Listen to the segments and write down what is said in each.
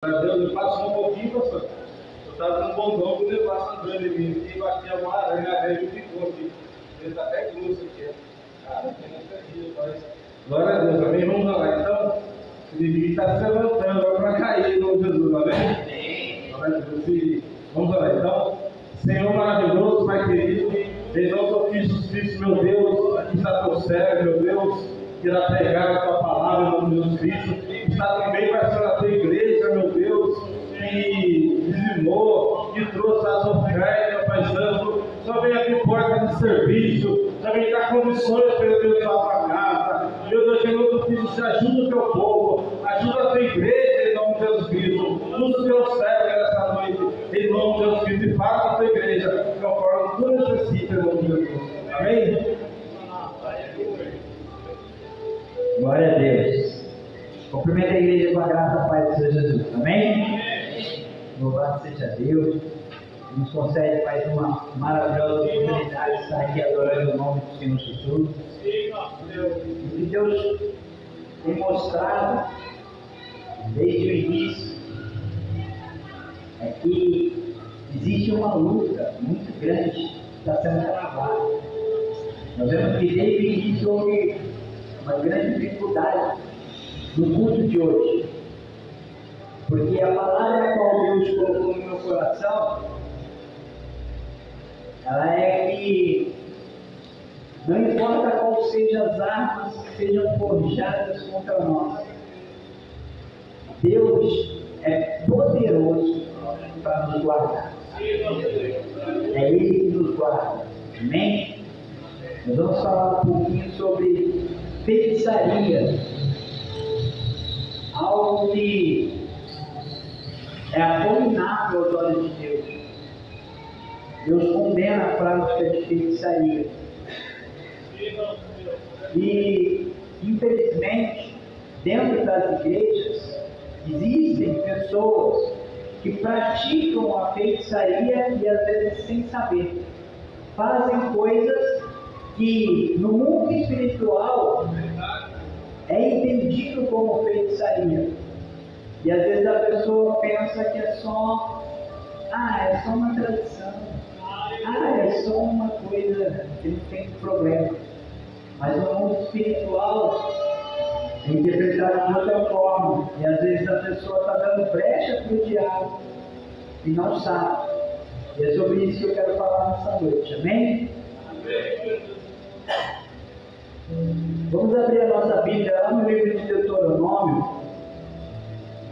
Deus me passou um pouquinho, pastor. Eu estava com um bombom que eu levasse andando em mim aqui, batia uma aranha, aí ele ficou aqui. Ele está até grosso aqui. Cara, tem nessa dia, faz. Glória a Deus, amém? Vamos lá. Então, o inimigo está se levantando agora para cair, em nome de Jesus, amém? Glória a Deus. Vamos lá. Então, Senhor maravilhoso, Pai querido, em nome do Filho Jesus Cristo, meu Deus, aqui está teu servo, meu Deus, que irá pregar a tua palavra em nome de Jesus Cristo. Está também participando da tua igreja, meu Deus, que dizimou, que trouxe as ofertas, Pai Santo. Só vem abrir porta de serviço, só vem dar condições para eu ter tua casa. Meu Deus, em nome do Filho, se ajuda o teu povo, ajuda a tua igreja em nome de Jesus Cristo. Usa o teu servo nessa noite, em nome de Jesus Cristo, e fala a tua igreja, conforme tu necessita, em nome de Jesus. Amém? Glória a Deus. Cumprimento a igreja com a graça da paz do Senhor Jesus. Amém? Louvado seja Deus. Nos concede mais uma maravilhosa oportunidade de estar aqui adorando o nome do Senhor Jesus. O que Deus tem mostrado desde o início é que existe uma luta muito grande que está sendo travada. Nós vemos que desde o início houve uma grande dificuldade no culto de hoje, porque a palavra a qual Deus colocou no meu coração, ela é que não importa qual sejam as armas que sejam forjadas contra nós, Deus é poderoso para nos guardar. É Ele que nos guarda. Amém? Nós vamos falar um pouquinho sobre feitiçaria, algo que é abominável aos olhos de Deus. Deus condena a prática de feitiçaria. E, infelizmente, dentro das igrejas, existem pessoas que praticam a feitiçaria e às vezes sem saber. Fazem coisas que no mundo espiritual é entendido como feitiçaria. E às vezes a pessoa pensa que é só uma tradição. É só uma coisa que não tem problema. Mas no mundo espiritual é interpretado de outra forma. E às vezes a pessoa está dando brecha para o diabo e não sabe. E é sobre isso que eu quero falar nessa noite. Amém? Vamos abrir a nossa Bíblia lá no livro de Deuteronômio,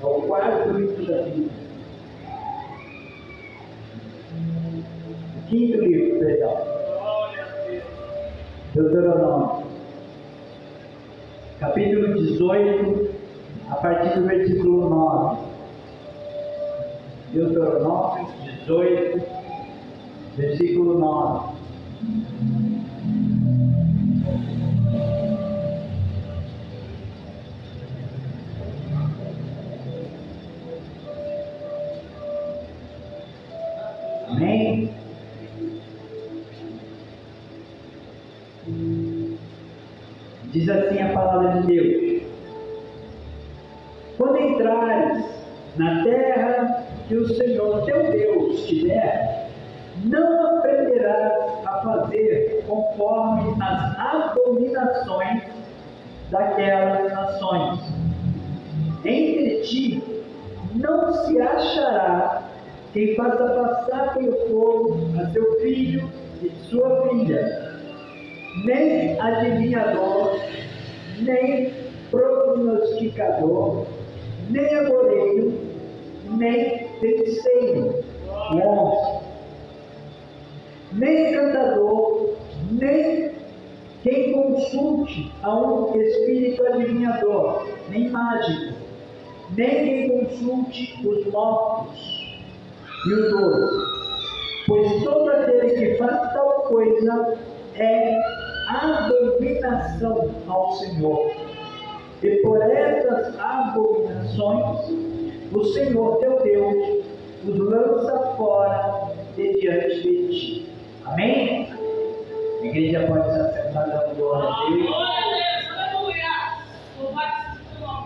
é o quarto livro da Bíblia. O quinto livro, perdão. Deuteronômio, capítulo 18, a partir do versículo 9. Deuteronômio 18, versículo 9. Amém? Diz assim a palavra de Deus: quando entrares na terra que o Senhor teu Deus te der, não aprenderás a fazer conforme as abominações daquelas nações. Entre ti não se achará quem faça passar pelo fogo a seu filho e sua filha, nem adivinhador, nem prognosticador, nem agoreiro, nem feiticeiro, nem encantador, nem quem consulte a um espírito adivinhador, nem mágico, nem quem consulte os mortos e o idoso, pois todo aquele que faz tal coisa é abominação ao Senhor. E por essas abominações o Senhor teu Deus os lança fora de diante de ti. Amém? A igreja pode se assentar dando glória a Deus.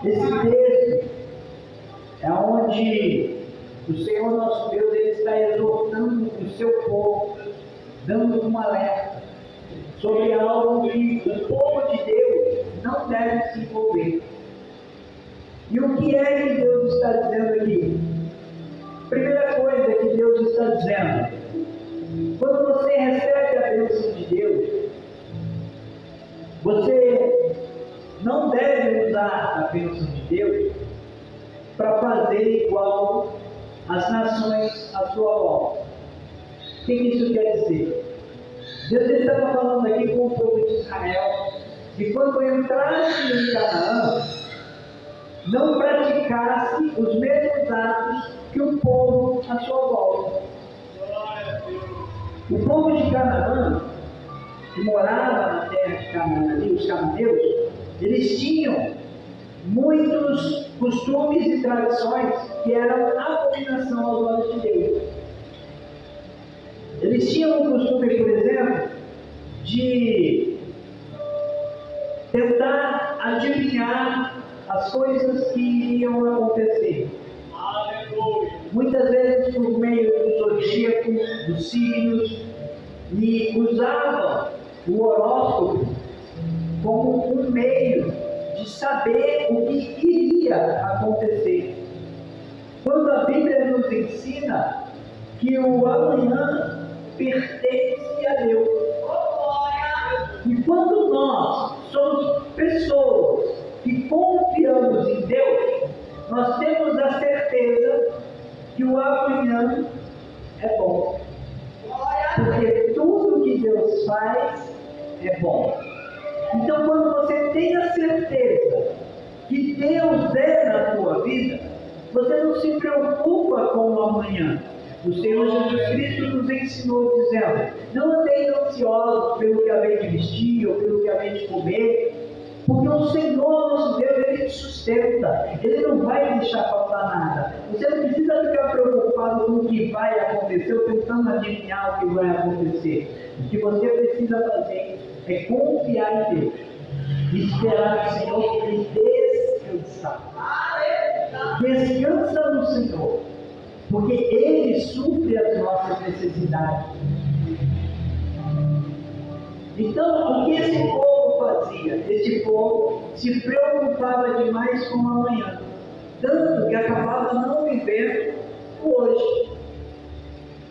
Esse texto é onde onde o Senhor nosso Deus ele está exortando o seu povo, dando um alerta sobre algo que o povo de Deus não deve se envolver. E o que é que Deus está dizendo aqui? Primeira coisa que Deus está dizendo: quando você recebe a bênção de Deus, você não deve usar a bênção de Deus para fazer igual às nações à sua volta. O que isso quer dizer? Deus estava falando aqui com o povo de Israel, que quando entrasse em Canaã, não praticasse os mesmos atos que o povo à sua volta. O povo de Canaã, que morava na terra de Canaã, ali, os cananeus, eles tinham muitos costumes e tradições que eram abominação aos olhos de Deus. Eles tinham o costume, por exemplo, de tentar adivinhar as coisas que iriam acontecer. Aleluia. Muitas vezes por meio do zodíaco, dos signos, e usavam o horóscopo como um meio de saber o que iria acontecer. Quando a Bíblia nos ensina que o amanhã pertence a Deus. E quando nós somos pessoas que confiamos em Deus, nós temos a certeza que o amanhã é bom. Porque tudo que Deus faz é bom. Então, quando você tem a certeza que Deus é na tua vida, você não se preocupa com o amanhã. O Senhor Jesus Cristo nos ensinou dizendo: não andeis ansiosos pelo que havei de vestir ou pelo que havei de comer, porque o Senhor nosso Deus, Ele te sustenta, Ele não vai deixar faltar nada. Você não precisa ficar preocupado com o que vai acontecer ou tentando adivinhar o que vai acontecer. O que você precisa fazer é confiar em Deus, esperar no Senhor e descansar. Descansa no Senhor, porque Ele supre as nossas necessidades. Então, o que esse povo fazia? Esse povo se preocupava demais com o amanhã, tanto que acabava não vivendo o hoje.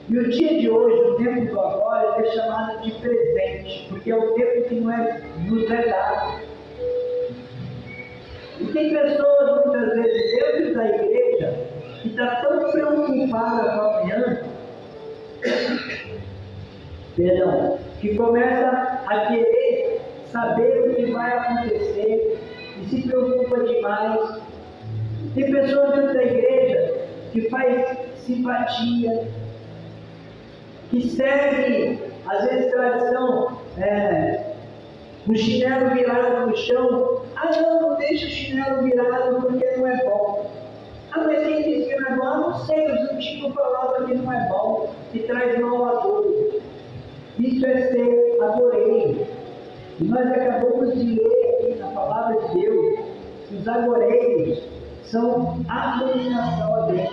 E o dia de hoje, o tempo do agora, é chamado de presente, porque é o tempo que nos é dado. E tem pessoas, muitas vezes, dentro da igreja, que está tão preocupada com o amanhã, que começa a querer saber o que vai acontecer e se preocupa demais. Tem pessoas dentro da igreja que faz simpatia, que segue, às vezes, tradição, o chinelo virado no chão. Não deixa o chinelo virado porque não é bom. Mas quem diz que não é bom? Não sei, os antigos falavam que não é bom, que traz mal a todos. Isso é ser agoreiro. E nós acabamos de ler aqui na palavra de Deus que os agoreiros são abominação a Deus.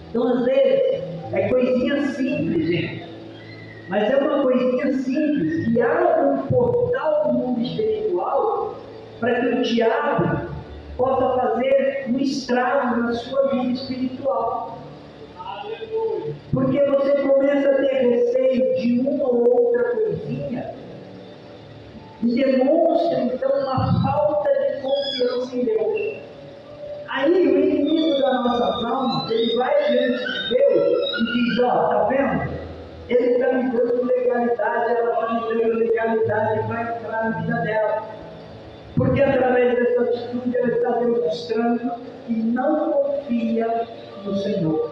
Então, às vezes, é coisinha simples, gente. Mas é uma coisinha simples que abre um portal no mundo espiritual para que o diabo possa fazer um estrago na sua vida espiritual. Porque você começa a ter receio de uma ou outra coisinha e demonstra então uma falta de confiança em Deus. Aí o inimigo das nossas almas, ele vai diante de Deus e diz: tá vendo? Ele está me dando legalidade, ela está me dando legalidade para entrar na vida dela. Porque através dessa atitude ela está demonstrando que não confia no Senhor.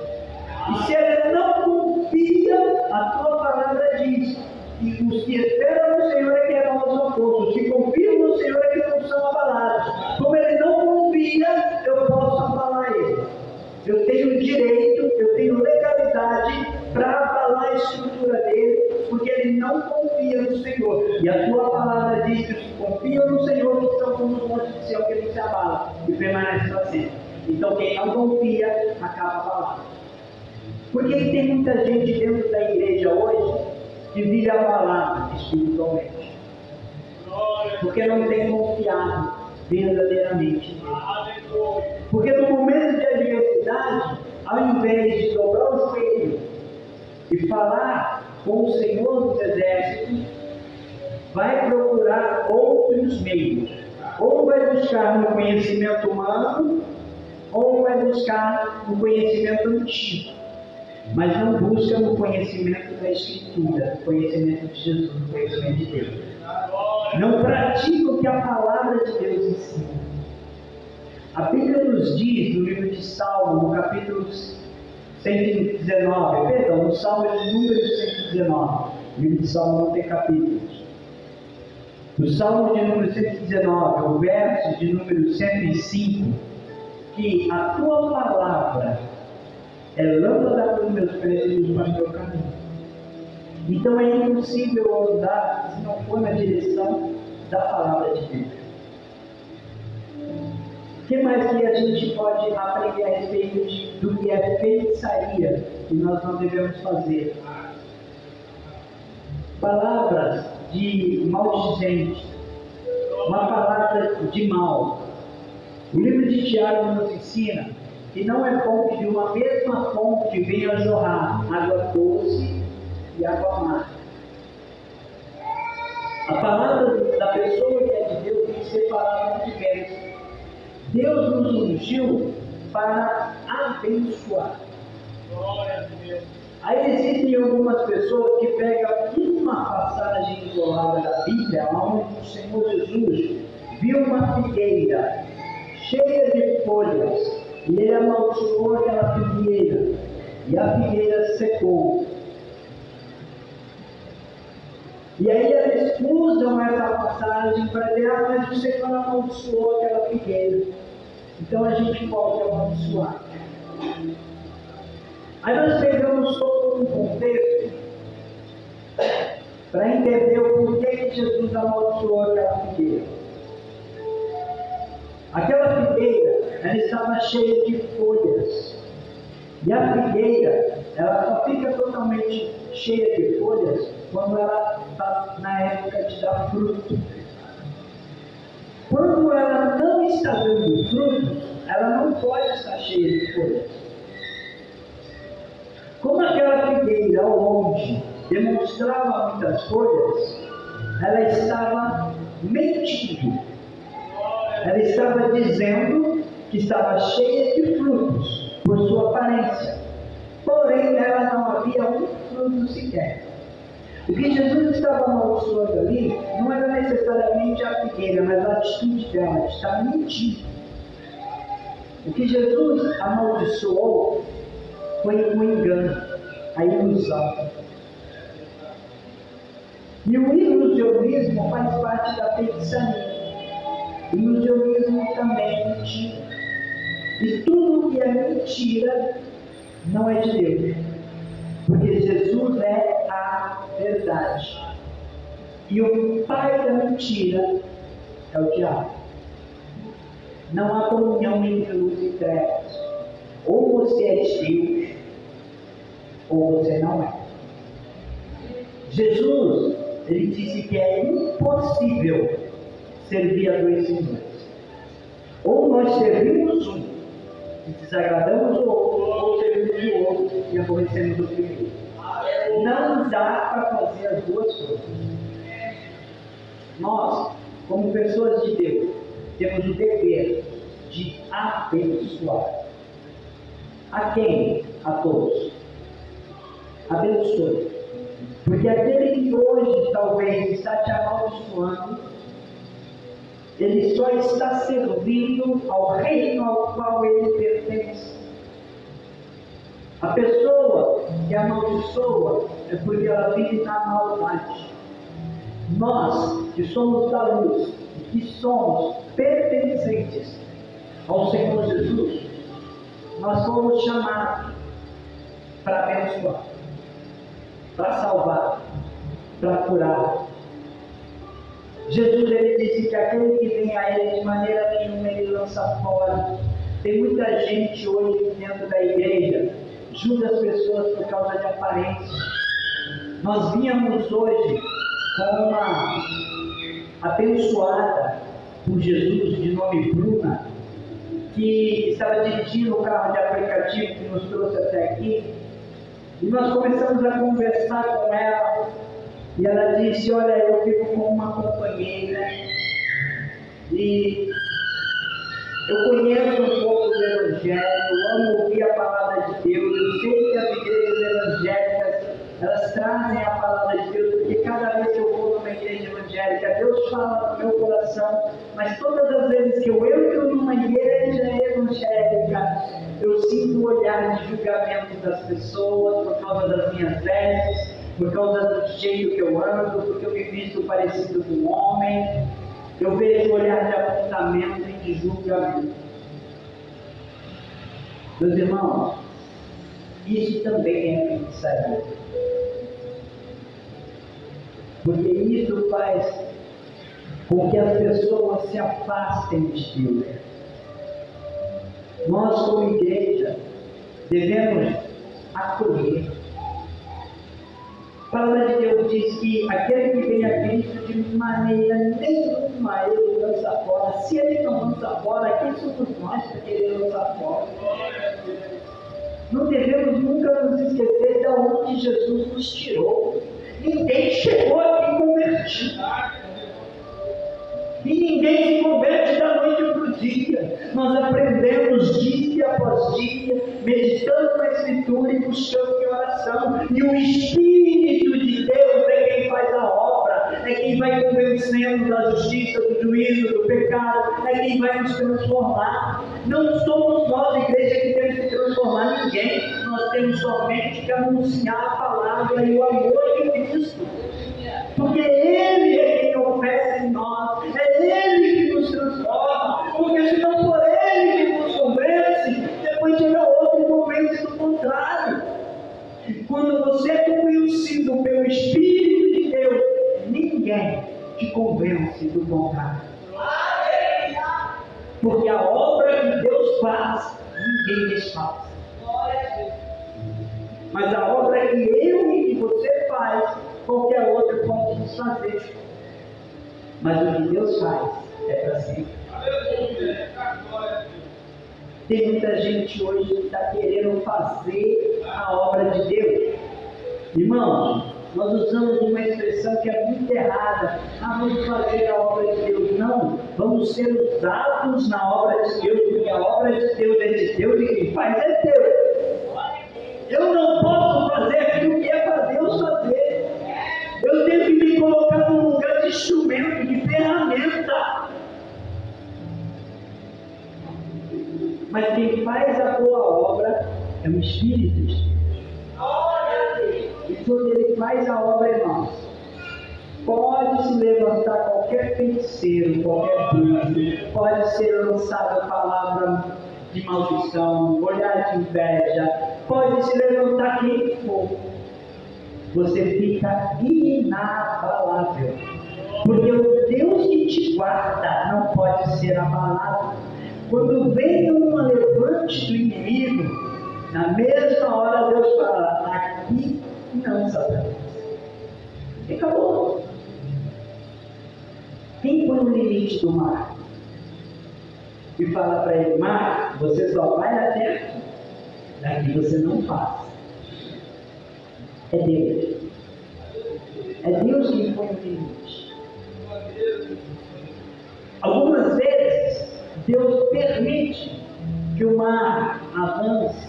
E se ela não confia, a tua palavra diz que os que esperam no Senhor é que eram os oposto. Os que confiam no Senhor é que não são abalados. Como ele não confia, eu posso abalar ele. Eu tenho direito, eu tenho legalidade para abalar a estrutura dele, porque ele não confia no Senhor. E a tua palavra diz que os que confiam no Senhor que são como os montes de céu que não se abalam e permanecem para sempre. Então quem não confia acaba abalado. Por que tem muita gente dentro da igreja hoje que vive abalada espiritualmente? Porque não tem confiado verdadeiramente. Porque no momento de adversidade, ao invés de dobrar o joelho e falar com o Senhor dos Exércitos, vai procurar outros meios. Ou vai buscar no conhecimento humano, ou vai buscar no conhecimento antigo. Mas não busca no conhecimento da Escritura, no conhecimento de Jesus, no conhecimento de Deus. Não pratica o que a palavra de Deus ensina. A Bíblia nos diz, no livro de Salmo, no capítulo 119, perdão, no Salmo de número 119, o livro de Salmo não tem capítulos. No Salmo de número 119, o verso de número 105, que a tua palavra é lâmpada para os meus pés e luz para o meu caminho. Então é impossível andar se não for na direção da palavra de Deus. O que mais que a gente pode aprender a respeito do que é feitiçaria que nós não devemos fazer? Palavras de maldizente, uma palavra de mal. O livro de Tiago nos ensina que não é bom que de uma mesma fonte venha jorrar água doce e água amarga. A palavra da pessoa que é de Deus tem que ser palavra de Deus. Deus nos ungiu para abençoar. Aí existem algumas pessoas que pegam uma passagem isolada da Bíblia, onde o Senhor Jesus viu uma figueira cheia de folhas, e ele amaldiçoou aquela figueira, e a figueira secou. E aí eles usam essa passagem para dizer, mas o Senhor amaldiçoou aquela figueira, então a gente pode amaldiçoar. Aí nós pegamos todo um contexto para entender o porquê que Jesus amaldiçoou aquela figueira. Aquela figueira, ela estava cheia de folhas. E a figueira, ela só fica totalmente cheia de folhas quando ela está na época de dar fruto. Quando ela não está dando fruto, ela não pode estar cheia de folhas. Como aquela figueira ao longe demonstrava muitas folhas, ela estava mentindo. Ela estava dizendo que estava cheia de frutos, por sua aparência. Porém, nela não havia um fruto sequer. O que Jesus estava amaldiçoando ali não era necessariamente a figueira, mas a atitude dela de estar mentindo. O que Jesus amaldiçoou foi o engano, a ilusão. E o ilusionismo faz parte da feitiçaria. O ilusionismo também é mentira. E tudo que é mentira não é de Deus. Porque Jesus é a verdade. E o pai da mentira é o diabo. Não há comunhão entre luz e trevas. Ou você é de Deus, ou você não é. Jesus, ele disse que é impossível servir a dois senhores. Ou nós servimos um e desagradamos o outro, ou servimos o outro e aborrecemos o primeiro. Não dá para fazer as duas coisas. Nós, como pessoas de Deus, temos o dever de abençoar. A quem? A todos. Abençoe. Porque aquele que hoje talvez está te amaldiçoando, ele só está servindo ao reino ao qual ele pertence. A pessoa que amaldiçoa é porque ela vive na maldade. Nós, que somos da luz, que somos pertencentes ao Senhor Jesus, nós fomos chamados para abençoar, para salvar, para curar. Jesus, ele disse que aquele que vem a ele de maneira nenhuma ele lança fora. Tem muita gente hoje dentro da igreja, julga as pessoas por causa de aparência. Nós vínhamos hoje com uma abençoada por Jesus, de nome Bruna, que estava dirigindo o carro de aplicativo que nos trouxe até aqui, e nós começamos a conversar com ela, e ela disse: olha, eu vivo com uma companheira, e eu conheço um pouco do Evangelho, eu amo ouvir a palavra de Deus, eu sei que as igrejas evangélicas, elas trazem a palavra de Deus, porque cada vez que eu vou numa igreja evangélica, Deus fala no meu coração, mas todas as vezes que eu entro numa igreja evangélica, eu sinto o olhar de julgamento das pessoas, por causa das minhas vestes, por causa do jeito que eu ando, porque eu me visto parecido com um homem. Eu vejo o olhar de apontamento e de julgamento. Meus irmãos, isso também é feitiçaria. Porque isso faz com que as pessoas se afastem de Deus. Nós, como igreja, devemos acolher. A palavra de Deus diz que aquele que vem a Cristo de maneira nenhuma ele lança fora. Se ele não lança fora, quem somos nós para querer lançar fora? Não devemos nunca nos esquecer de onde Jesus nos tirou. Ninguém chegou aqui convertido. E ninguém se converte da noite para o dia. Nós aprendemos dia após dia, meditando na Escritura e buscando em oração. E o Espírito de Deus é quem faz a obra, é quem vai convencendo da justiça, do juízo, do pecado, é quem vai nos transformar. Não somos nós, igreja, que temos que transformar ninguém. Nós temos somente que anunciar a palavra e o amor de Cristo. Porque Ele é quem opera em nós, é Ele que nos transforma, porque se não for Ele que nos convence, depois chega outro e convence do contrário. Quando você é convencido pelo Espírito de Deus, ninguém te convence do contrário. Porque a obra que Deus faz, ninguém desfaz. Mas a obra que eu e que você faz, qualquer outro pode desfazer. Mas o que Deus faz é para sempre. Tem muita gente hoje que está querendo fazer a obra de Deus. Irmãos, nós usamos uma expressão que é muito errada. Vamos fazer a obra de Deus. Não, vamos ser usados na obra de Deus, porque a obra de Deus é de Deus e quem faz é Deus. Eu não posso fazer aquilo que é para Deus fazer. Eu tenho que me colocar num lugar de instrumento, de ferramenta. Mas quem faz a boa obra é o Espírito. E quando Ele faz a obra em nós, pode se levantar qualquer feiticeiro, qualquer bruxo, pode ser lançada palavra de maldição, olhar de inveja, pode se levantar quem for. Você fica inabalável. Porque o Deus que te guarda não pode ser abalado. Quando vem uma levante do inimigo, na mesma hora Deus fala: aqui não, Satanás. E acabou. Quem põe o limite do mar e fala para ele: mar, você só vai até aqui, daqui você não passa. É Deus. É Deus que põe o limite. Algumas vezes Deus permite que o mar avance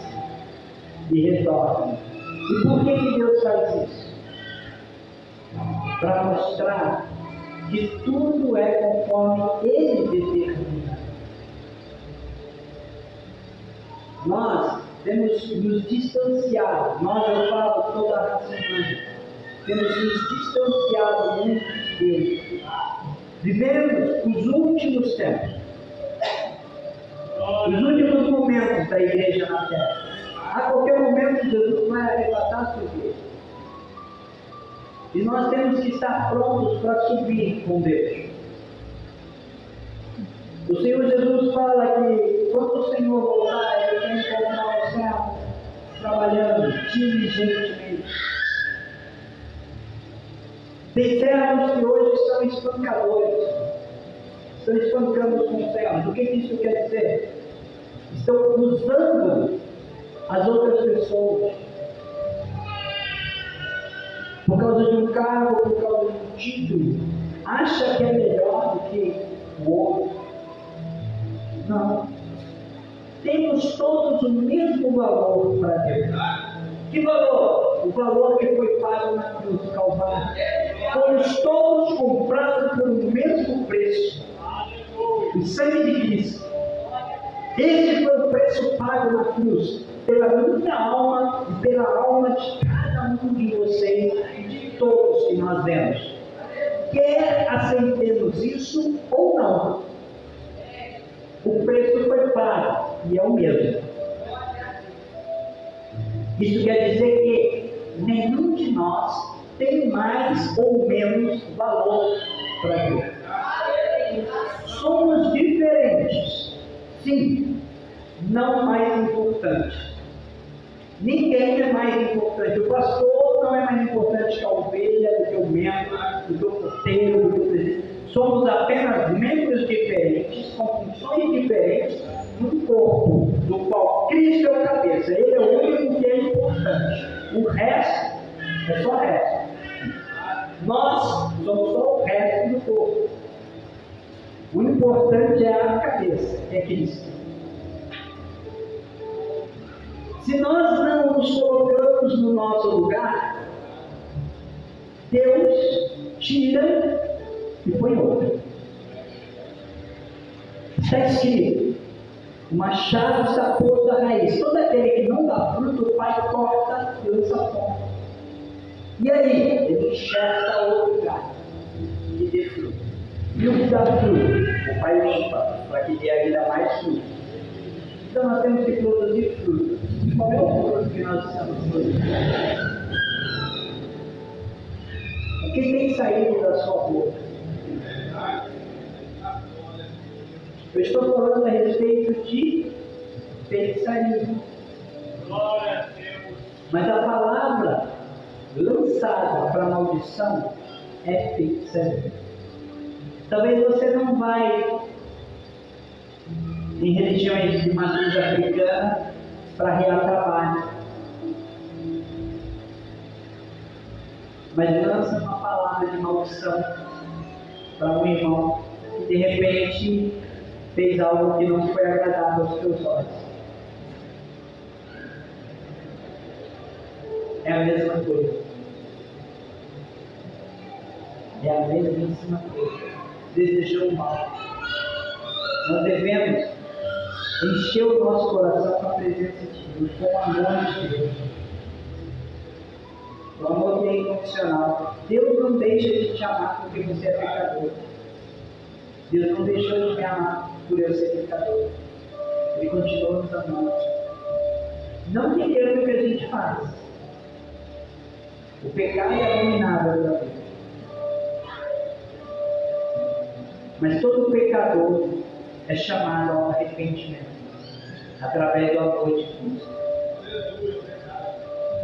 e retorne. E por que Deus faz isso? Para mostrar que tudo é conforme Ele determina. Nós temos nos distanciado, eu falo toda a semana, temos nos distanciado muito de Deus. Vivemos os últimos tempos, os últimos momentos da igreja na terra. A qualquer momento Jesus vai arrebatar a sua igreja. E nós temos que estar prontos para subir com Deus. O Senhor Jesus fala que quando o Senhor voltar, Ele quer encontrar o céu trabalhando diligentemente. Tem servos que hoje são espancadores, estão espancando os conservos. O que isso quer dizer? Estão usando as outras pessoas por causa de um cargo, por causa de um título. Acha que é melhor do que o outro. Não. Temos todos o mesmo valor para Deus. Que valor? O valor que foi pago na cruz do Calvário. Fomos todos comprados por o mesmo preço. O sangue de Cristo. Esse foi o preço pago na cruz. Pela minha alma e pela alma de cada um de vocês e de todos que nós vemos. Quer aceitemos isso ou não. O preço foi pago e é o mesmo. Isso quer dizer que nenhum de nós tem mais ou menos valor para Deus. Somos diferentes, sim, não mais importantes. Ninguém é mais importante. O pastor não é mais importante que a ovelha, do que o membro, do que o porteiro, do que o presidente. Somos apenas membros diferentes, com funções diferentes, do corpo, do qual Cristo é o cabeça. Ele é o único que é importante. O resto é só o resto. Nós somos só o resto do corpo. O importante é a cabeça, é Cristo. Se nós não nos colocamos no nosso lugar, Deus tira e põe outro. Está escrito: o machado está posto à raiz. Todo aquele que não dá fruto, o Pai corta e lança fora. E aí, ele enxerga outro lugar e dê fruto. E o que dá fruto, o Pai limpa, para que dê ainda mais fruto. Então nós temos que produzir fruto. Qual é o fruto que nós estamos produzindo? O que tem saído da sua boca? Eu estou falando a respeito de feitiçaria. Mas a palavra lançada para maldição é feitiçaria. Talvez você não vai em religiões de matriz africana para rear trabalho, mas lança uma palavra de maldição para um irmão que de repente fez algo que não foi agradável aos teus olhos. É a mesma coisa. É a mesmíssima coisa. Desejou o mal. Nós devemos encher o nosso coração com a presença de Deus, com o amor de Deus. O amor que é incondicional. Deus não deixa de te amar porque você é pecador. Deus não deixou de me amar por eu ser pecador. Ele continua nos amando. Não ligando o que a gente faz. O pecado é abominável para Deus. Mas todo pecador é chamado ao arrependimento através do amor de Cristo.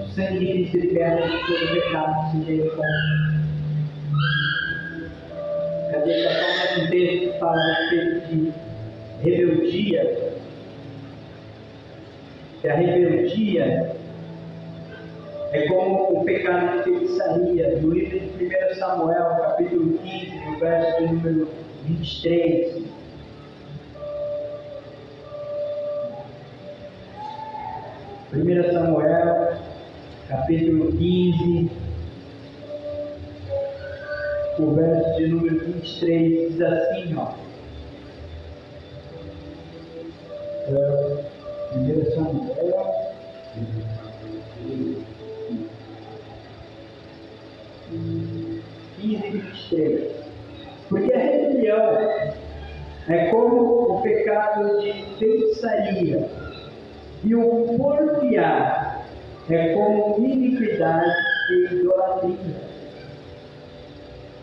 O sangue de Cristo liberta de todo pecado, seja ele como. Cadê só mais um texto que fala a respeito de rebeldia? Que a rebeldia é como o pecado de feitiçaria. No livro de 1 Samuel, capítulo 15, no verso de número 23. Primeira Samuel, capítulo 15, o verso de número 23 diz assim, ó. 1 Samuel 15:23. Porque a rebelião é como o pecado de feitiçaria, e o porfiar é como iniquidade e idolatria.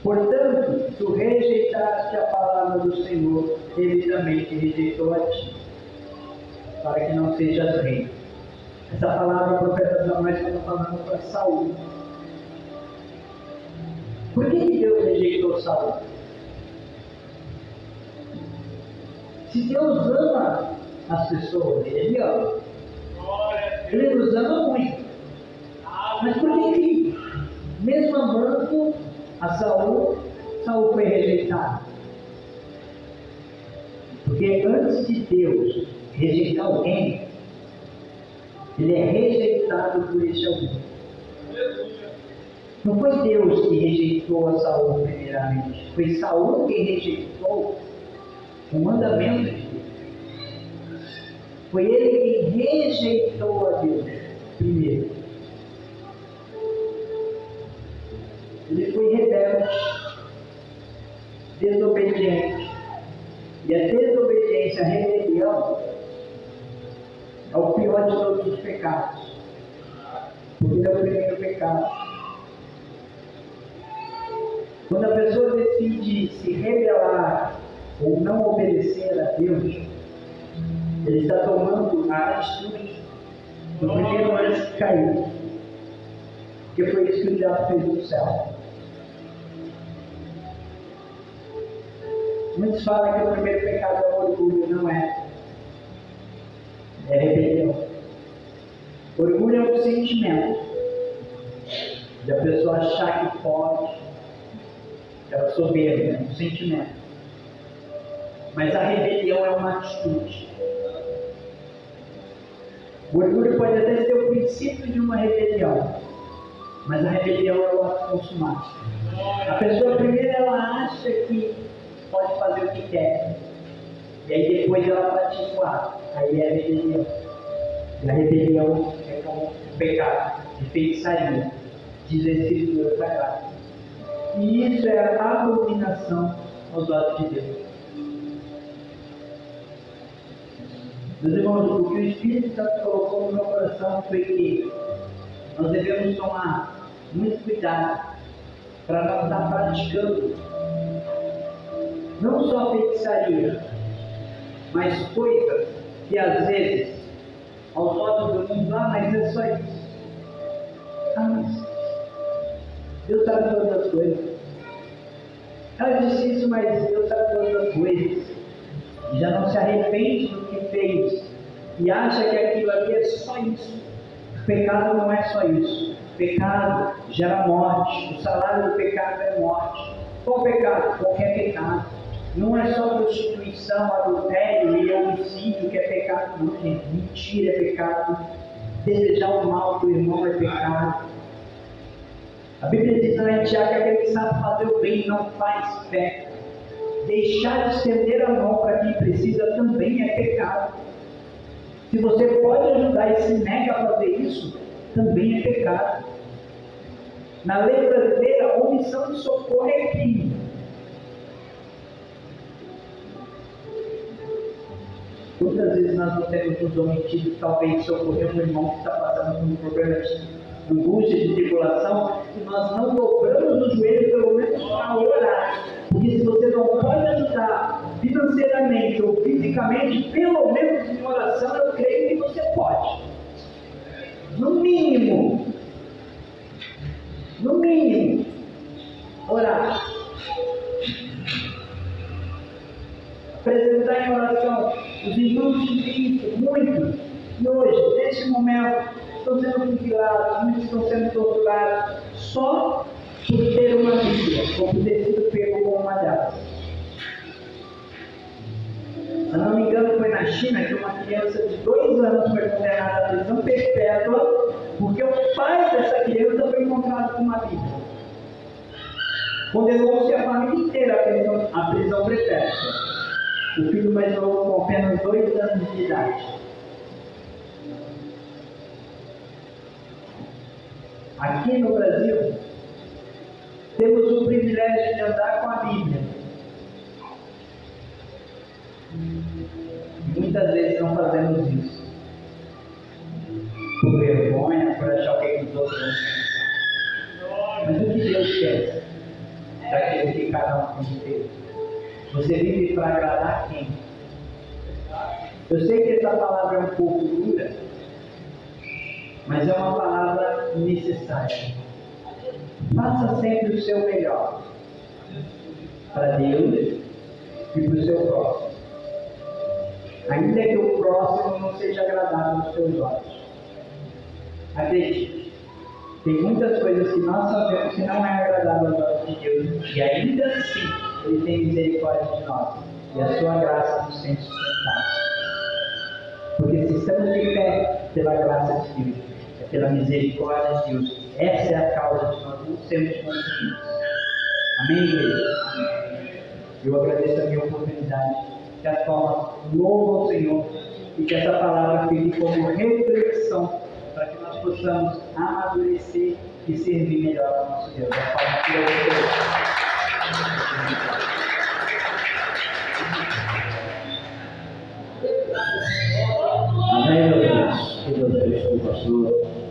Portanto, tu rejeitaste a palavra do Senhor, ele também te rejeitou a ti. para que não sejas rei. Essa palavra o profeta Samuel estava falando para Saul. Por que Deus rejeitou Saul? Se Deus ama as pessoas, Ele ama. Ele nos ama muito. Mas por que mesmo amando a Saul, Saul foi rejeitado? Porque antes de Deus rejeitar alguém, ele é rejeitado por esse alguém. Não foi Deus que rejeitou a Saul primeiramente, foi Saul que rejeitou o mandamento de Deus. Foi ele que rejeitou a Deus primeiro. Ele foi rebelde, desobediente. E a desobediência, a rebelião, é o pior de todos os pecados. Porque é o primeiro pecado. Quando a pessoa decide se rebelar ou não obedecer a Deus, ele está tomando a atitude do primeiro anjo que caiu. Porque foi isso que o diabo fez no céu. Muitos falam que o primeiro pecado é o orgulho, não é. É rebelião. Orgulho é um sentimento de a pessoa achar que pode, ela soberba, é um sentimento. Mas a rebelião é uma atitude. O orgulho pode até ser o princípio de uma rebelião, mas a rebelião é o ato consumado. A pessoa primeiro ela acha que pode fazer o que quer, e aí depois ela pratica o ato, aí é a rebelião. E a rebelião é como o pecado de feitiçaria, diz a Escritura Sagrada. E isso é a abominação aos olhos de Deus. Meus irmãos, o que o Espírito Santo colocou no meu coração foi que nós devemos tomar muito cuidado para não estar praticando não só feitiçaria, mas coisas que às vezes, aos olhos do mundo, mas é só isso. Mas Deus sabe todas as coisas. Ela disse isso, mas Deus sabe todas as coisas. E já não se arrepende do que fez. E acha que aquilo ali é só isso. O pecado não é só isso. O pecado gera morte. O salário do pecado é morte. Qual pecado? Qualquer pecado. Não é só prostituição, adultério e homicídio que é pecado, não, gente. Mentira é pecado. Desejar o mal do irmão é pecado. A Bíblia diz lá em Tiago que aquele que sabe fazer o bem não faz pecado. Deixar de estender a mão para quem precisa também é pecado. Se você pode ajudar e se nega a fazer isso, também é pecado. Na lei brasileira, omissão de socorro é crime. Quantas vezes nós não temos nos omitido, talvez, socorrer um irmão que está passando por um problema de angústia, de tribulação, e nós não dobramos os joelhos, pelo menos para orar. Porque se você não pode ajudar financeiramente ou fisicamente, pelo menos em oração, eu creio que você pode. No mínimo, orar. Apresentar em oração os irmãos de Cristo, muitos, e hoje, neste momento, estão sendo vigilados, muitos estão sendo torturados, só por ter uma Bíblia, ou por ter sido pego com uma delas. Se não me engano, foi na China que uma criança de 2 anos foi condenada à prisão perpétua, porque o pai dessa criança foi encontrado com uma Bíblia. Condenou-se a família inteira à prisão perpétua. O filho mais novo com apenas 2 anos de idade. Aqui no Brasil, temos o privilégio de andar com a Bíblia. Muitas vezes não fazemos isso. Por vergonha, por achar o que os outros vão pensar. Mas o que Deus quer daquilo que cada um tem que ter? Você vive para agradar quem? Eu sei que essa palavra é um pouco dura, mas é uma palavra necessária. Faça sempre o seu melhor para Deus e para o seu próximo. Ainda que o próximo não seja agradável aos seus olhos. Acredite, tem muitas coisas que nós sabemos que não é agradável aos olhos de Deus, e ainda assim Ele tem misericórdia de nós, e a sua graça nos tem sustentado. Porque se estamos de pé pela graça de Deus, é pela misericórdia de Deus. Essa é a causa de nós não sermos consumidos. Amém, igreja? Amém. Eu agradeço a minha oportunidade. Que as palmas louvam ao Senhor e que essa palavra fique como reflexão para que nós possamos amadurecer e servir melhor ao nosso Deus. As palmas louvam ao Senhor. Amém, meu Deus. Que Deus abençoe o pastor.